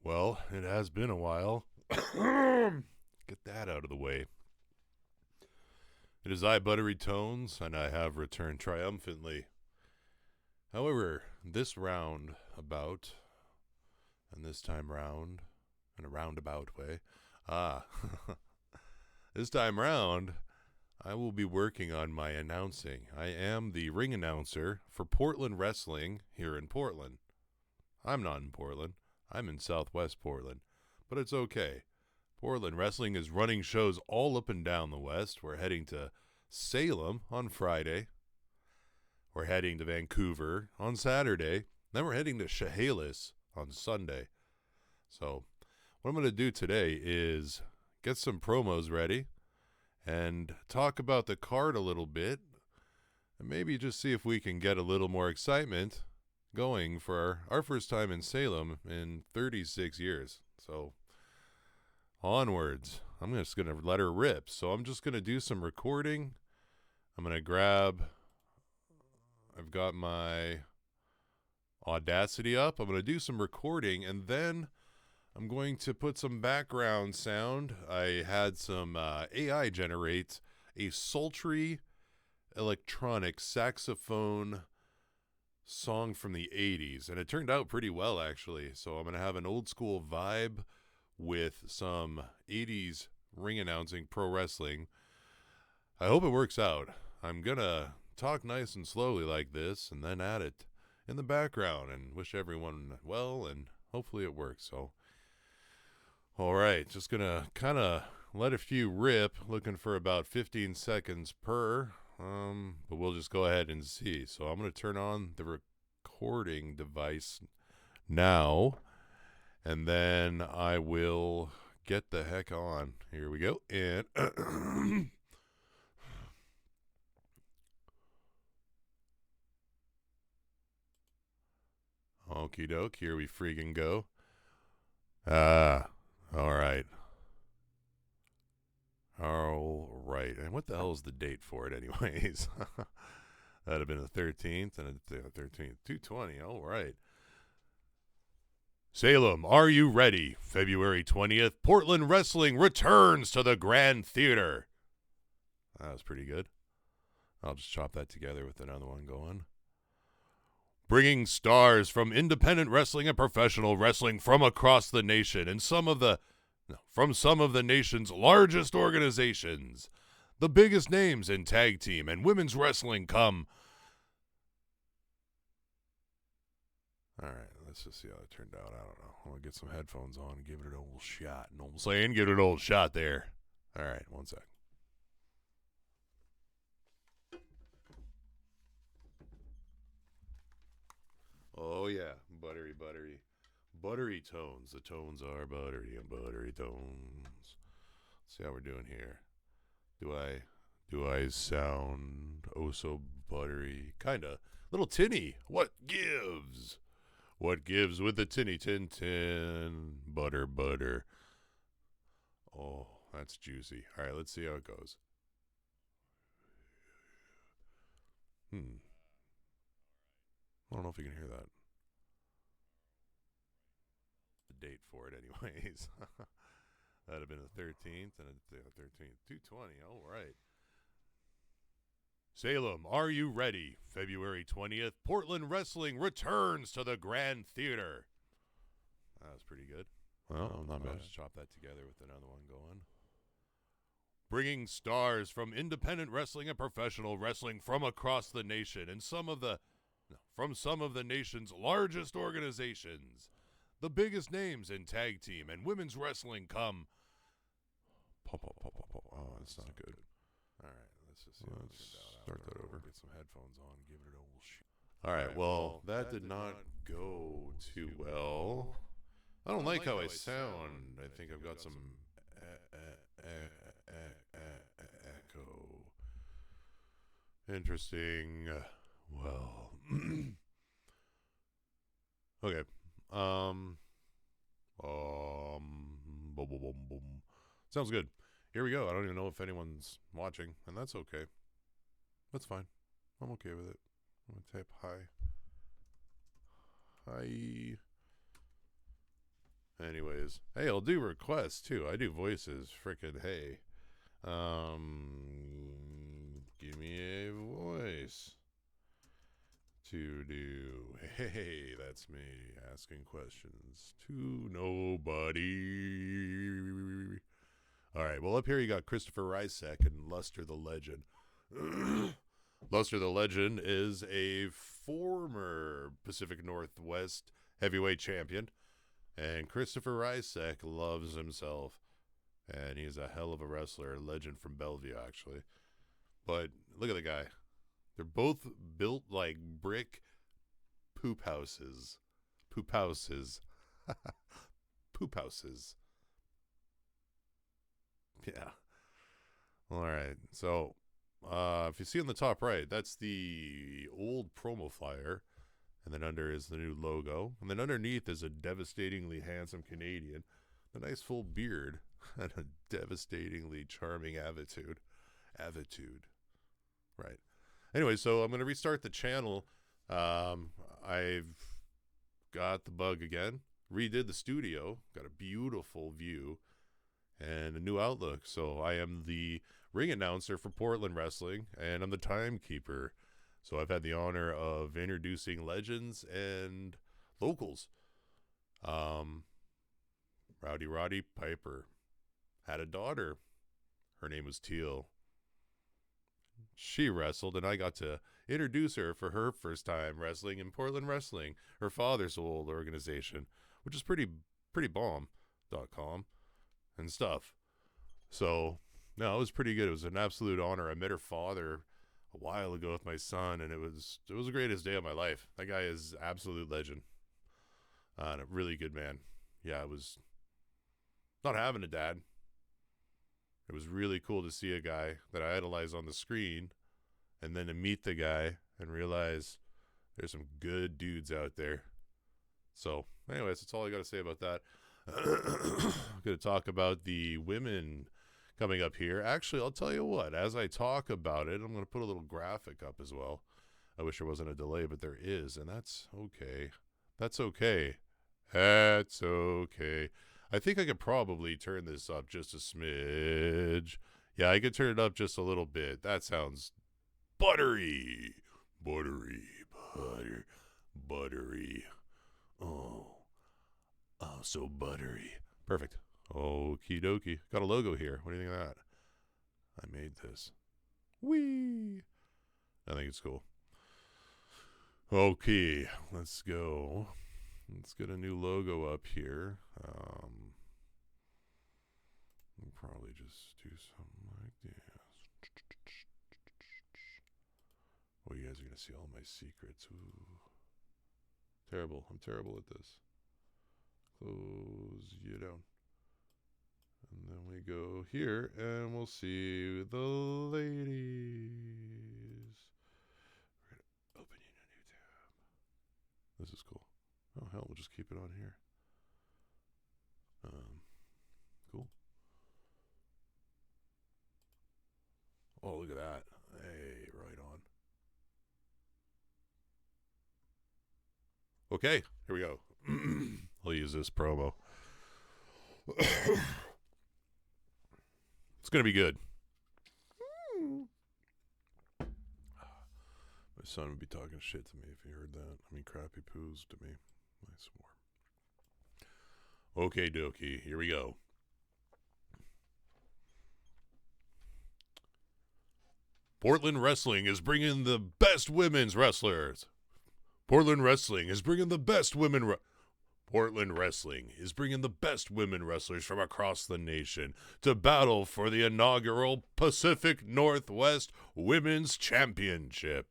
Well, it has been a while. Get that out of the way. It is I, Buttery Tones, and I have returned triumphantly. However, this round about, and this time round, in a roundabout way, this time round, I will be working on my announcing. I am the ring announcer for Portland Wrestling here in Portland. I'm not in Portland. I'm in Southwest Portland, but it's okay. Portland Wrestling is running shows all up and down the West. We're heading to Salem on Friday. We're heading to Vancouver on Saturday. Then we're heading to Chehalis on Sunday. So what I'm going to do today is get some promos ready and talk about the card a little bit and maybe just see if we can get a little more excitement going for our first time in Salem in 36 years. So onwards. I'm just going to let her rip. So I'm just going to do some recording. I'm going to grab, I've got my Audacity up. I'm going to do some recording, and then I'm going to put some background sound. I had some AI generate a sultry electronic saxophone song from the 80s, and it turned out pretty well, actually. So I'm going to have an old school vibe with some 80s ring announcing pro wrestling. I hope it works out. I'm going to talk nice and slowly like this and then add it in the background and wish everyone well, and hopefully it works. So, all right, just going to kind of let a few rip, looking for about 15 seconds per, but we'll just go ahead and see. So I'm going to turn on the recording device now, and then I will get the heck on. Here we go. And okie doke, here we freaking go. All right. All right. And what the hell is the date for it anyways? That'd have been the 13th, and the 13th, 220. All right. Salem, are you ready? February 20th, Portland Wrestling returns to the Grand Theater. That was pretty good. I'll just chop that together with another one going. Bringing stars from independent wrestling and professional wrestling from across the nation and from some of the nation's largest organizations. The biggest names in tag team and women's wrestling come. All right, let's just see how it turned out. I don't know. I'm going to get some headphones on and give it an old shot. You know what I'm saying? Give it an old shot there. All right, one sec. Oh, yeah. Buttery tones. The tones are buttery and buttery tones. Let's see how we're doing here. Do I sound oh so buttery? Kinda. Little tinny. What gives? What gives with the tinny tin tin? Butter. Oh, that's juicy. All right, let's see how it goes. I don't know if you can hear that. The date for it anyways. That'd have been the 13th, and the 13th, 220. All right. Salem, are you ready? February 20th, Portland Wrestling returns to the Grand Theater. That was pretty good. Well, not bad. Just chop that together with another one going. Bringing stars from independent wrestling and professional wrestling from across the nation and from some of the nation's largest organizations. The biggest names in tag team and women's wrestling come. Oh, that's not good. All right, let's just see how it turned out. Start that over. Get some headphones on. Give it an old shit. All right, well, that did not go too well. I don't like how I sound. I think I've got some echo. Interesting. Well, okay. Boom. Sounds good. Here we go. I don't even know if anyone's watching, and that's okay. That's fine. I'm okay with it. I'm going to type hi. Anyways, hey, I'll do requests too. I do voices. Frickin' hey. Give me a voice to do. Hey, that's me asking questions to nobody. All right, well, up here you got Christopher Rysek and Luster the Legend. Luster the Legend is a former Pacific Northwest heavyweight champion, and Christopher Rysek loves himself, and he's a hell of a wrestler, a legend from Bellevue, actually. But look at the guy. They're both built like brick poop houses. Poop houses. Poop houses. Yeah. All right. So, if you see on the top right, that's the old promo flyer. And then under is the new logo. And then underneath is a devastatingly handsome Canadian. A nice full beard. And a devastatingly charming attitude. Right. Anyway, so I'm going to restart the channel. I've got the bug again. Redid the studio. Got a beautiful view. And a new outlook. So I am the ring announcer for Portland Wrestling, and I'm the timekeeper. So I've had the honor of introducing legends and locals. Rowdy Roddy Piper had a daughter. Her name was Teal. She wrestled, and I got to introduce her for her first time wrestling in Portland Wrestling, her father's old organization, which is pretty bomb.com. and stuff. So, no, it was pretty good. It was an absolute honor. I met her father a while ago with my son, and it was the greatest day of my life. That guy is absolute legend. And a really good man. Yeah, it was not having a dad. It was really cool to see a guy that I idolize on the screen, and then to meet the guy and realize there's some good dudes out there. So, anyways, that's all I got to say about that. I'm going to talk about the women coming up here. Actually, I'll tell you what, as I talk about it, I'm going to put a little graphic up as well. I wish there wasn't a delay, but there is, and that's okay. That's okay. That's okay. I think I could probably turn this up just a smidge. Yeah, I could turn it up just a little bit. That sounds buttery. Buttery. Oh, so buttery. Perfect. Okie dokie. Got a logo here. What do you think of that? I made this. Whee! I think it's cool. Okay, let's go. Let's get a new logo up here. We'll probably just do something like this. Oh, you guys are going to see all my secrets. Ooh. Terrible. I'm terrible at this. Close you down. And then we go here, and we'll see the ladies. We're going to open in a new tab. This is cool. Oh, hell, we'll just keep it on here. Cool. Oh, look at that. Hey, right on. Okay, here we go. I'll use this promo. It's going to be good. My son would be talking shit to me if he heard that. I mean, crappy poos to me. I swore. Okay, dokie. Here we go. Portland Wrestling is bringing the best women's wrestlers. Portland Wrestling is bringing the best women. Portland Wrestling is bringing the best women wrestlers from across the nation to battle for the inaugural Pacific Northwest Women's Championship.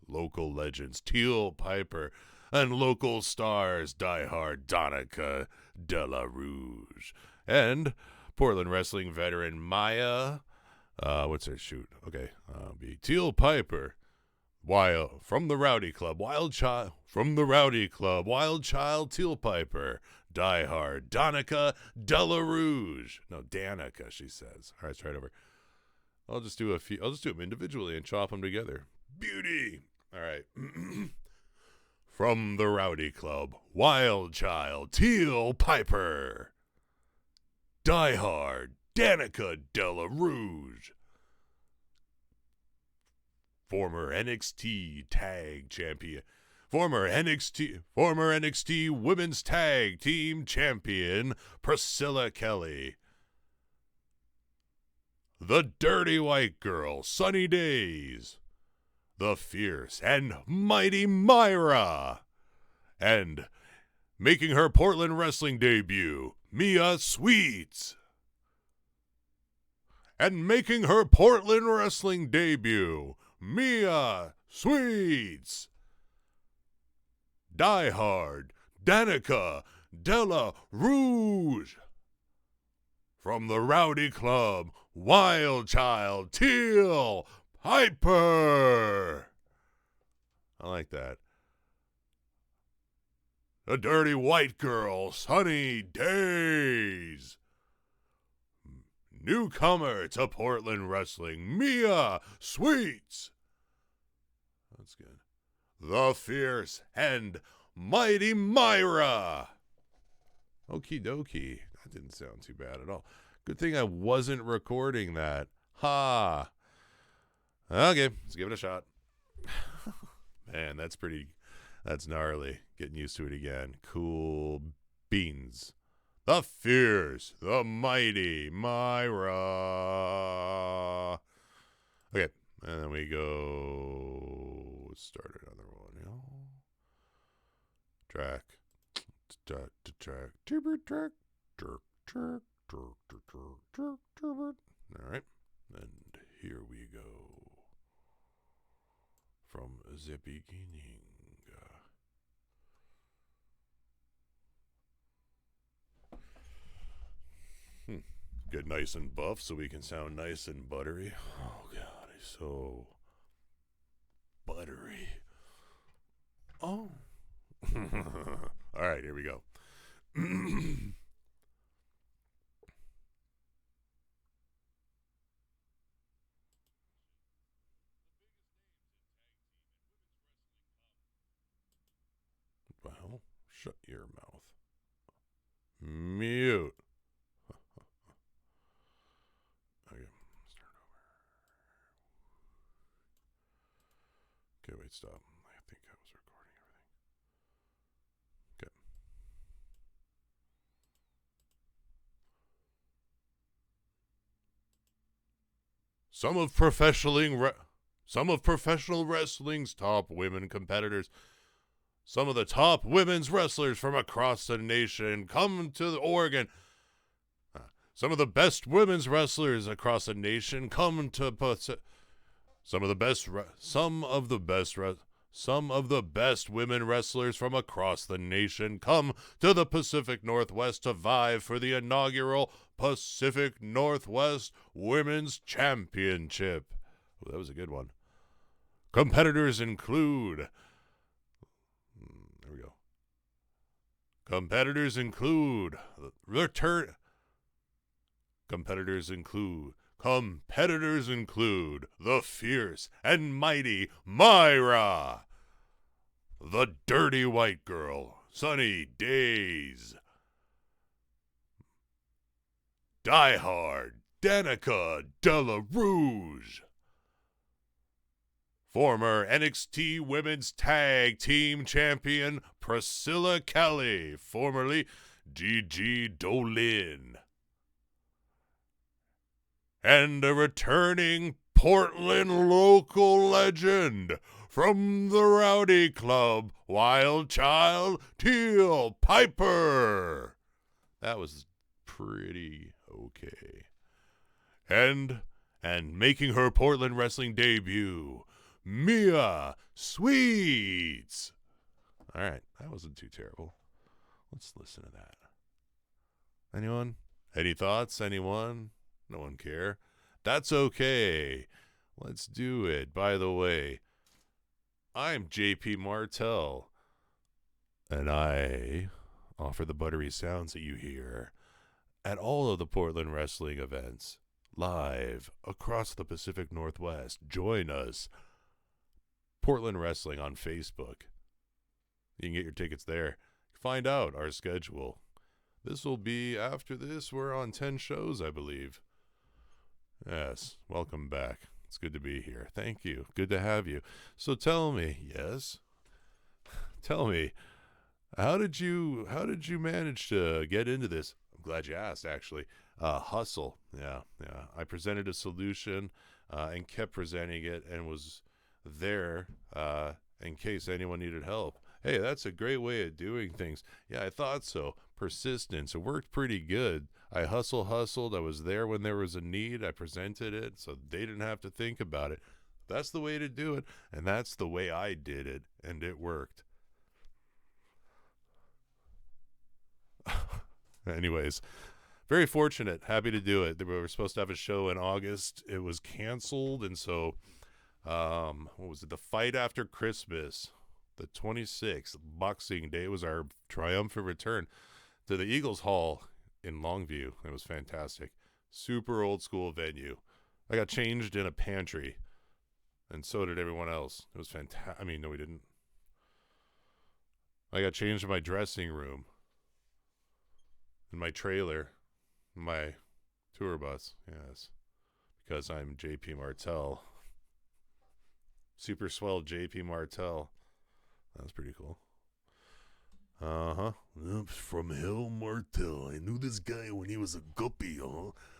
Local legends Teal Piper and local stars diehard Donica De La Rouge and Portland Wrestling veteran Maya. What's her shoot? Okay, be Teal Piper. Wild from the Rowdy Club, Wild Child from the Rowdy Club, Wild Child Teal Piper, diehard Donica De La Rouge. No, Danica, she says. All right, let's try it over. I'll just do them individually and chop them together. Beauty. All right. From the Rowdy Club, Wild Child, Teal Piper. Die Hard, Danica Della Rouge. Former NXT Tag Champion. Former NXT Women's Tag Team Champion, Priscilla Kelly. The Dirty White Girl, Sunny Days. The Fierce and Mighty Myra. And making her Portland wrestling debut, Mia Sweets. And making her Portland wrestling debut, Mia Sweets. Die Hard, Danica Della Rouge. From the Rowdy Club, Wild Child, Teal Piper. I like that. The Dirty White Girl, Sunny Days. Newcomer to Portland Wrestling, Mia Sweets. That's good. The Fierce and Mighty Myra. Okie dokie. That didn't sound too bad at all. Good thing I wasn't recording that. Ha. Okay, let's give it a shot. Man, that's gnarly. Getting used to it again. Cool beans. The Fierce, the Mighty Myra. Okay, and then we go. Let's start another one. Track. All right, and here we go. From the beginning. Get nice and buff so we can sound nice and buttery. Oh, God, he's so buttery. Oh. All right, here we go. Well, shut your mouth. Mute. Okay, start over. Okay, wait, stop. I think I was recording everything. Okay. Some of professional wrestling's top women competitors. Some of the top women's wrestlers from across the nation come to Oregon. Some of the best women's wrestlers across the nation come to some of the best women wrestlers from across the nation come to the Pacific Northwest to vie for the inaugural Pacific Northwest Women's Championship. Oh, that was a good one. Competitors include Competitors include the Fierce and Mighty Myra, the Dirty White Girl, Sunny Days, Die Hard, Danica Della Rouge, former NXT Women's Tag Team Champion Priscilla Kelly, formerly Gigi Dolin, and a returning Portland local legend from the Rowdy Club, Wild Child, Teal Piper. That was pretty okay. And making her Portland wrestling debut, Mia Sweets. All right, that wasn't too terrible. Let's listen to that. Anyone? Any thoughts? Anyone? No one care? That's okay. Let's do it. By the way, I'm JP Martel, and I offer the buttery sounds that you hear at all of the Portland wrestling events, live across the Pacific Northwest. Join us. Portland Wrestling on Facebook. You can get your tickets there. Find out our schedule. This will be after this. We're on 10 shows, I believe. Yes, welcome back. It's good to be here. Thank you. Good to have you. So tell me, yes? Tell me, how did you manage to get into this? I'm glad you asked, actually. Hustle. Yeah. I presented a solution and kept presenting it and was there in case anyone needed help. Hey, that's a great way of doing things. Yeah, I thought so. Persistence. It worked pretty good. I hustled. I was there when there was a need. I presented it so they didn't have to think about it. That's the way to do it, and that's the way I did it, and it worked. Anyways, very fortunate. Happy to do it. We were supposed to have a show in August. It was canceled, and so, what was it? The fight after Christmas, the 26th, Boxing Day, was our triumphant return to the Eagles Hall in Longview. It was fantastic. Super old school venue. I got changed in a pantry, and so did everyone else. It was fantastic. I mean, no, we didn't. I got changed in my dressing room, in my trailer, my tour bus, yes, because I'm JP Martel. Super swell JP Martel. That was pretty cool. From hell, Martel. I knew this guy when he was a guppy,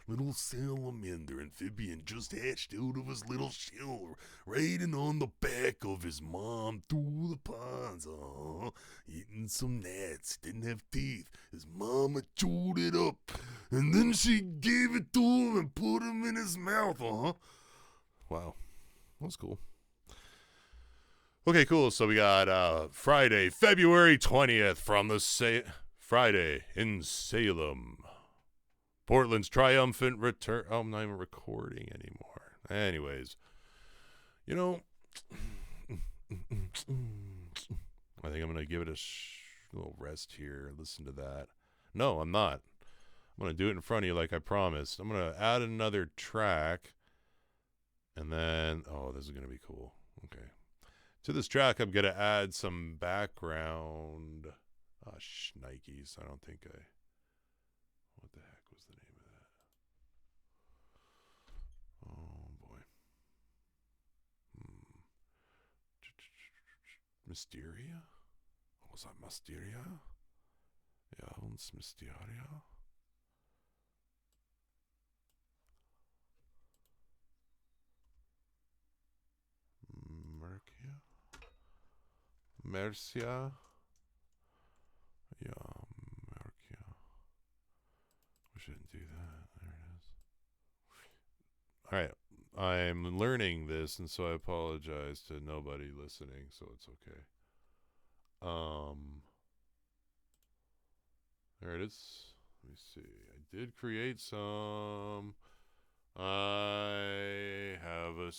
Little salamander amphibian just hatched out of his little shell, riding on the back of his mom through the ponds, eating some gnats, didn't have teeth. His mama chewed it up, and then she gave it to him and put him in his mouth, Wow, that was cool. Okay, cool. So we got Friday, February 20th from the Friday in Salem. Portland's triumphant return. Oh, I'm not even recording anymore. Anyways, I think I'm going to give it a little rest here. Listen to that. No, I'm not. I'm going to do it in front of you like I promised. I'm going to add another track. And then, this is going to be cool. Okay. To this track, I'm going to add some background. Shnikes. I don't think what the heck was the name of that? Oh, boy. Mysteria? Was that Mysteria? Ja, uns Mysteria? Mercia. Yeah, Mercia. We shouldn't do that. There it is. All right. I'm learning this, and so I apologize to nobody listening, so it's okay. There it is. Let me see. I did create some. I have a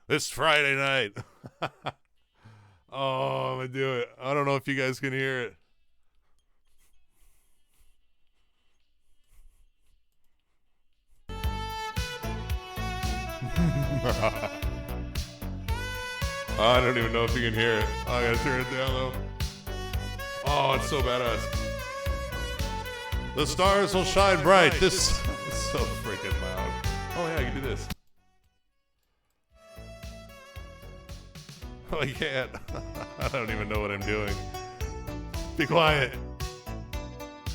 This Friday night. I'm going to do it. I don't know if you guys can hear it. I don't even know if you can hear it. I got to turn it down, though. Oh, it's so badass. The stars will shine bright. This is so freaking loud. Oh, yeah, I can do this. Oh, I can't. I don't even know what I'm doing. Be quiet.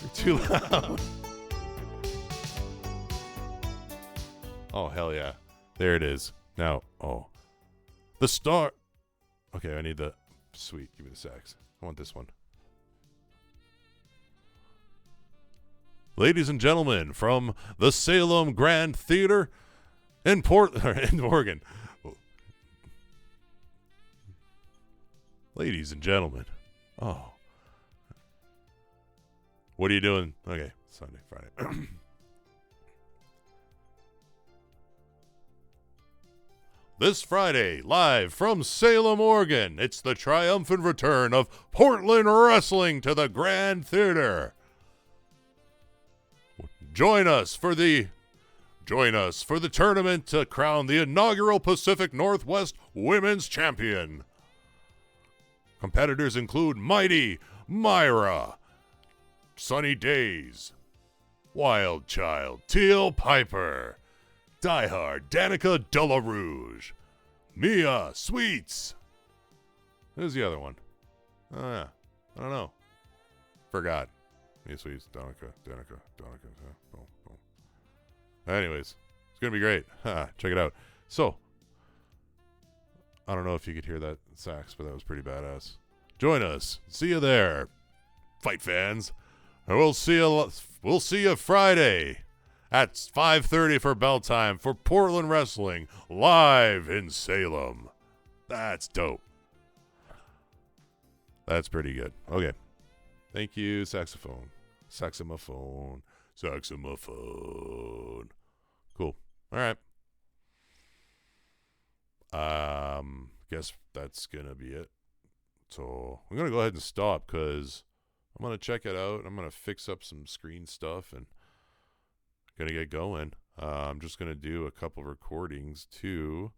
You're too loud. Oh, hell yeah. There it is. Now, the star. Okay, I need the. Sweet, give me the sax. I want this one. Ladies and gentlemen, from the Salem Grand Theater in Oregon. Ladies and gentlemen. Oh. What are you doing? Okay, Sunday, Friday. This Friday, live from Salem, Oregon, it's the triumphant return of Portland Wrestling to the Grand Theater. Join us for the tournament to crown the inaugural Pacific Northwest Women's Champion. Competitors include Mighty, Myra, Sunny Days, Wild Child, Teal Piper, Diehard, Danica Delarouge, Mia Sweets. Who's the other one? Oh, yeah. I don't know. Forgot. Mia Sweets, Danica. Anyways, it's going to be great. Check it out. So, I don't know if you could hear that sax, but that was pretty badass. Join us. See you there, fight fans. And we'll see you Friday at 5:30 for bell time for Portland Wrestling live in Salem. That's dope. That's pretty good. Okay. Thank you, saxophone. Cool. All right. Guess that's going to be it. So I'm going to go ahead and stop because I'm going to check it out. I'm going to fix up some screen stuff and going to get going. I'm just going to do a couple recordings too.